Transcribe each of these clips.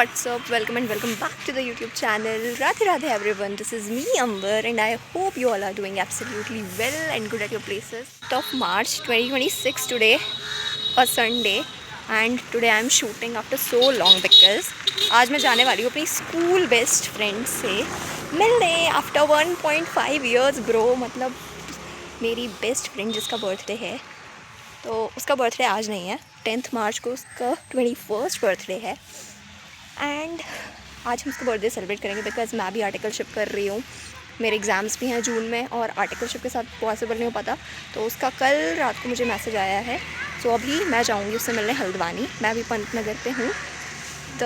what's up, welcome and welcome back to the YouTube channel. Radhe Radhe everyone, this is me Amber and I hope you all are doing absolutely well and good at your places. 5th of March 2026 today, a Sunday, and today I am shooting after so long because आज मैं जाने वाली हूँ अपनी school best friend से मिलने after 1.5 years bro. मतलब मेरी बेस्ट फ्रेंड जिसका बर्थडे है, तो उसका बर्थडे आज नहीं है, 10th मार्च को उसका 21st बर्थडे है एंड आज हम उसका बर्थडे सेलिब्रेट करेंगे बिकॉज मैं भी आर्टिकलशिप कर रही हूँ। मेरे एग्ज़ाम्स भी हैं जून में और आर्टिकलशिप के साथ पॉसिबल नहीं हो पाता, तो उसका कल रात को मुझे मैसेज आया है। सो अभी मैं जाऊँगी उससे मिलने हल्द्वानी। मैं अभी पंत नगर पे हूँ, द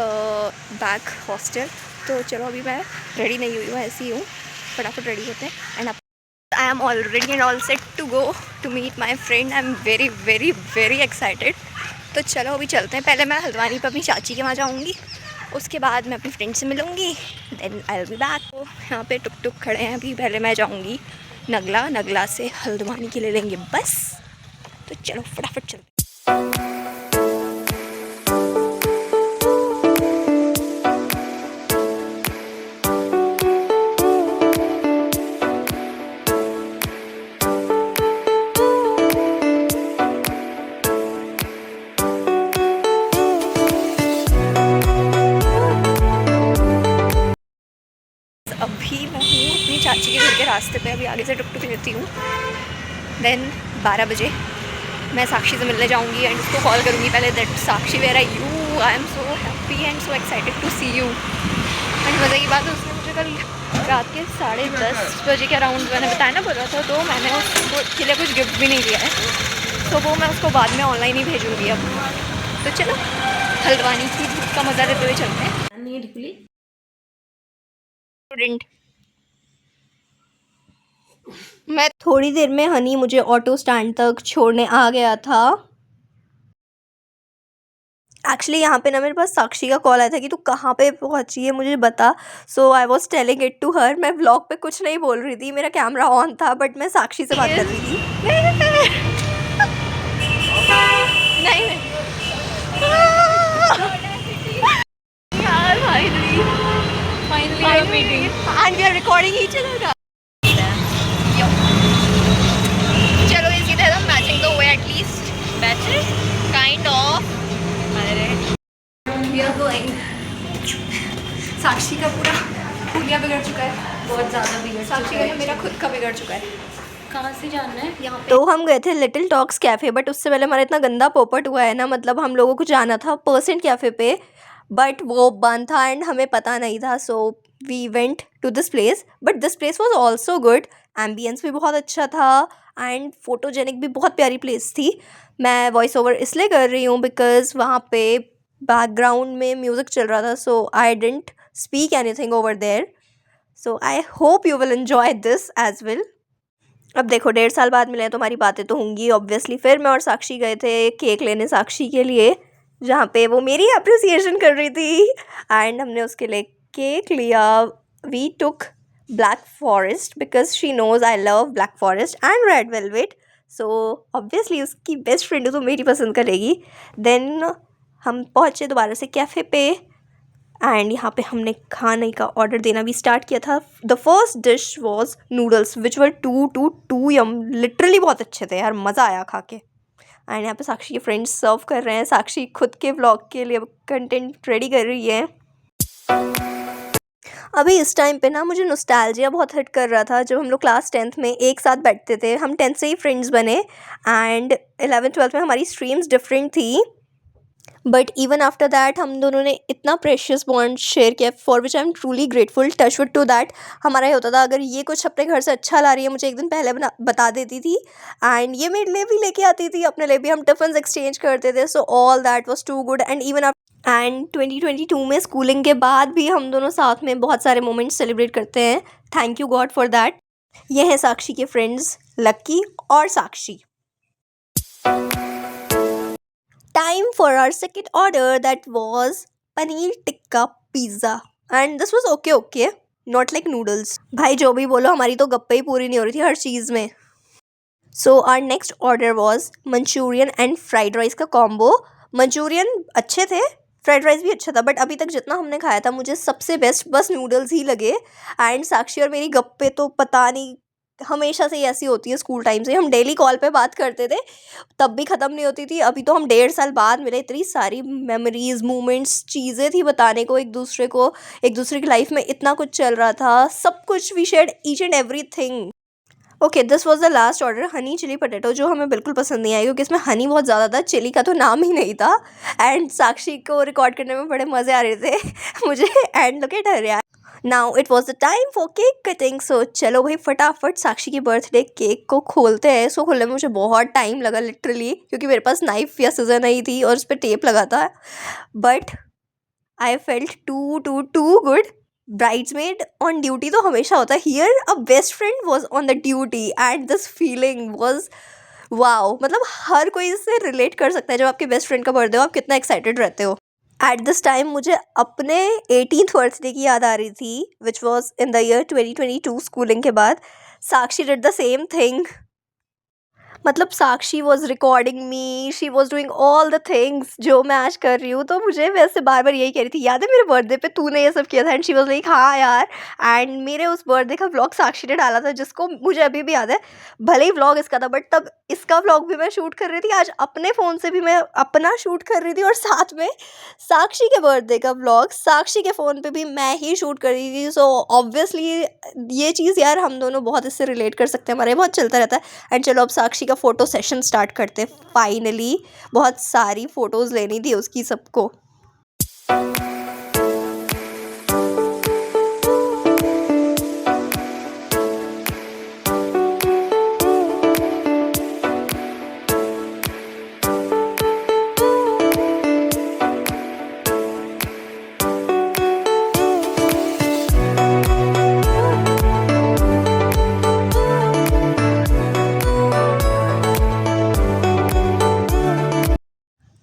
बैक हॉस्टल। तो चलो अभी मैं रेडी नहीं हुई हूँ, ऐसी ही हूँ, फटाफट रेडी होते हैं and I am already and all set to go to meet my friend. I am very very very excited. तो चलो अभी चलते हैं। पहले मैं हल्द्वानी पर अपनी चाची के वहाँ जाऊँगी, उसके बाद मैं अपनी फ्रेंड से मिलूँगी, then I will be back. तो यहाँ पे टुक टुक खड़े हैं अभी। पहले मैं जाऊँगी नगला, नगला से हल्द्वानी के ले लेंगे बस। तो चलो फटाफट चलते हैं। अभी मैं हूँ अपनी चाची के घर के रास्ते पे, अभी आगे से टुक टुक लेती हूँ। देन 12 बजे मैं साक्षी से मिलने जाऊँगी एंड उसको कॉल करूँगी पहले, that Sakshi where are you, I am so happy and so excited to see you. And मज़े की बात है, उसने मुझे कल रात के 10:30 बजे के अराउंड मैंने बताया ना बोला था, तो मैंने उसके लिए कुछ गिफ्ट भी नहीं दिया है। तो वो मैं उसको बाद में ऑनलाइन ही भेजूँगी अब। तो चलो हल्द्वानी की धूप का मज़ा लेते हुए चलते हैं। स्टूडेंट, मैं थोड़ी देर में हनी मुझे ऑटो स्टैंड तक छोड़ने आ गया था। एक्चुअली यहाँ पे ना मेरे पास साक्षी का कॉल आया था कि तू कहाँ पे पहुँची है मुझे बता। So I was telling it to her. मैं व्लॉग पे कुछ नहीं बोल रही थी, मेरा कैमरा ऑन था, बट मैं साक्षी से बात कर रही थी। नहीं यार, finally and we are recording each other. चलो इसी तरह मैचिंग तो हुए at least, matches kind of. We are going. Sakshi का पूरा हुलिया बिगड़ चुका है, बहुत ज़्यादा बिगड़। साक्षी का मेरा खुद का बिगड़ चुका है। कहाँ से जाना है यहाँ पे? तो हम गए थे लिटिल टॉक्स कैफ़े, बट उससे पहले हमारा इतना गंदा पोपट हुआ है ना। मतलब हम लोगों को जाना था परसेंट कैफ़े पे, बट वो बंद था एंड हमें पता नहीं था। So we went to this place, but this place was also good. Ambience भी बहुत अच्छा था एंड फोटोजेनिक भी बहुत प्यारी प्लेस थी। मैं वॉइस ओवर इसलिए कर रही हूँ बिकॉज वहाँ पे बैकग्राउंड में म्यूज़िक चल रहा था, so I didn't speak anything over there. So I hope you will enjoy this as well. अब देखो 1.5 साल बाद मिले हैं तो हमारी बातें तो होंगी ऑब्वियसली। फिर मैं और साक्षी गए थे केक लेने साक्षी के लिए, जहाँ पे वो मेरी अप्रिसिएशन कर रही थी एंड हमने उसके लिए केक लिया। We took black forest because she knows I love black forest and red velvet. So obviously उसकी बेस्ट फ्रेंड तो मेरी पसंद करेगी। देन हम पहुँचे दोबारा से कैफ़े पे एंड यहाँ पे हमने खाने का ऑर्डर देना भी स्टार्ट किया था। The first dish was noodles which were too yum. Literally बहुत अच्छे थे यार, मज़ा आया खा के। एंड यहाँ पे साक्षी के फ्रेंड्स सर्व कर रहे हैं। साक्षी खुद के व्लॉग के लिए कंटेंट रेडी कर रही है। अभी इस टाइम पे ना मुझे नॉस्टैल्जिया बहुत हिट कर रहा था, जब हम लोग क्लास 10th में एक साथ बैठते थे। हम 10th से ही फ्रेंड्स बने एंड 11th-12th में हमारी स्ट्रीम्स डिफरेंट थी, बट इवन आफ्टर दैट हम दोनों ने इतना प्रेशियस बॉन्ड शेयर किया, for which I am truly grateful. Touch wood to that. हमारा ये होता था, अगर ये कुछ अपने घर से अच्छा ला रही है मुझे एक दिन पहले बता देती थी एंड ये मेरे लिए भी लेके आती थी, अपने लिए भी। हम टिफिन एक्सचेंज करते थे। So all that was too good. And even and 2022 में स्कूलिंग के बाद भी हम दोनों साथ में बहुत सारे मोमेंट्स सेलिब्रेट करते हैं। Thank you God for that. ये हैं साक्षी के फ्रेंड्स लक्की और साक्षी। Time for our second order, that was paneer tikka pizza and this was okay, not like noodles. भाई जो भी बोलो, हमारी तो गप्पे ही पूरी नहीं हो रही थी हर चीज़ में। So our next order was Manchurian and fried rice का कॉम्बो। मंचूरियन अच्छे थे, फ्राइड राइस भी अच्छा था, बट अभी तक जितना हमने खाया था मुझे सबसे बेस्ट बस नूडल्स ही लगे। एंड साक्षी और मेरी गप्पे तो पता नहीं हमेशा से ही ऐसी होती है, स्कूल टाइम से हम डेली कॉल पे बात करते थे, तब भी ख़त्म नहीं होती थी। अभी तो हम 1.5 साल बाद मिले, इतनी सारी मेमोरीज, मोमेंट्स, चीज़ें थी बताने को एक दूसरे को, एक दूसरे की लाइफ में इतना कुछ चल रहा था, सब कुछ, we shared each and everything. Okay, this was the last order, honey chilli potato, जो हमें बिल्कुल पसंद नहीं आई क्योंकि इसमें हनी बहुत ज़्यादा था, चिली का तो नाम ही नहीं था। एंड साक्षी को रिकॉर्ड करने में बड़े मज़े आ रहे थे मुझे। एंड लुक एट हर यार। Now it was the time for cake cutting. So चलो भाई फटाफट साक्षी की बर्थडे केक को खोलते हैं। सो खोलने में मुझे बहुत टाइम लगा लिटरली, क्योंकि मेरे पास नाइफ या सीजर नहीं थी और उस पर टेप लगा था। But I felt too good. Bridesmaid on duty तो हमेशा होता है, here a best friend was on the duty and this feeling was wow. मतलब हर कोई इससे रिलेट कर सकता है, जब आपके बेस्ट फ्रेंड का बर्थडे हो आप कितना एक्साइटेड रहते हो। एट दिस टाइम मुझे अपने 18th बर्थडे की याद आ रही थी, which was in the year 2022 schooling के बाद। Sakshi did the same thing, मतलब Sakshi was recording me, she was doing all the things जो मैं आज कर रही हूँ। तो मुझे वैसे बार बार यही कह रही थी, याद है मेरे बर्थडे पे तूने ये सब किया था? एंड शी वॉज लाइक हाँ यार। एंड मेरे उस बर्थडे का व्लॉग साक्षी ने डाला था, जिसको मुझे अभी भी याद है। भले ही व्लॉग इसका था, बट तब इसका व्लॉग भी मैं शूट कर रही थी, आज अपने फ़ोन से भी मैं अपना शूट कर रही थी, और साथ में साक्षी के बर्थडे का व्लॉग साक्षी के फ़ोन पे भी मैं ही शूट कर रही थी। सो ऑब्वियसली ये चीज़ यार हम दोनों बहुत इससे रिलेट कर सकते हैं, हमारे बहुत चलता रहता है। एंड चलो अब साक्षी का फ़ोटो सेशन स्टार्ट करते हैं। फाइनली बहुत सारी फ़ोटोज़ लेनी थी उसकी सबको।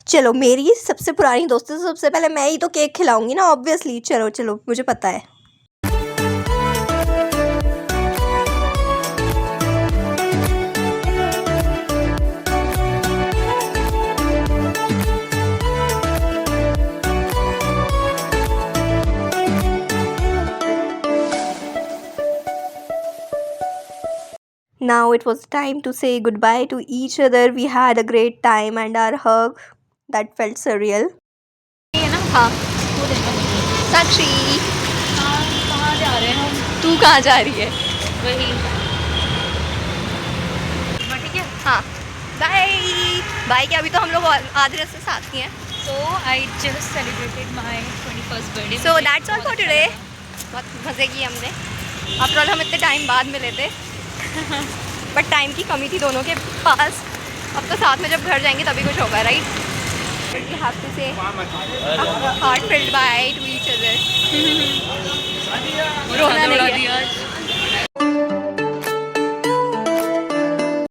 चलो मेरी सबसे पुरानी दोस्त है, तो सबसे पहले मैं ही तो केक खिलाऊंगी ना ऑब्वियसली। चलो चलो मुझे पता है। Now it was time to say goodbye to each other. We had a great time and our hug that felt surreal. ये ना हाँ वो देखो साक्षी, कहाँ जा रहे हैं हम? तू कहाँ जा रही है? वही ठीक है। हाँ बाय बाय। क्या अभी तो हम लोग आधे रास्ते साथ ही हैं। So I just celebrated my 21st birthday. So that's all for today. बहुत मज़े किए हमने। आफ्टर ऑल हम इतने टाइम बाद मिले थे बट टाइम की कमी थी दोनों के पास। अब तो साथ में जब घर जाएंगे तभी कुछ होगा, राइट? यू हैव टू से heart filled by two each other. रोना नहीं है।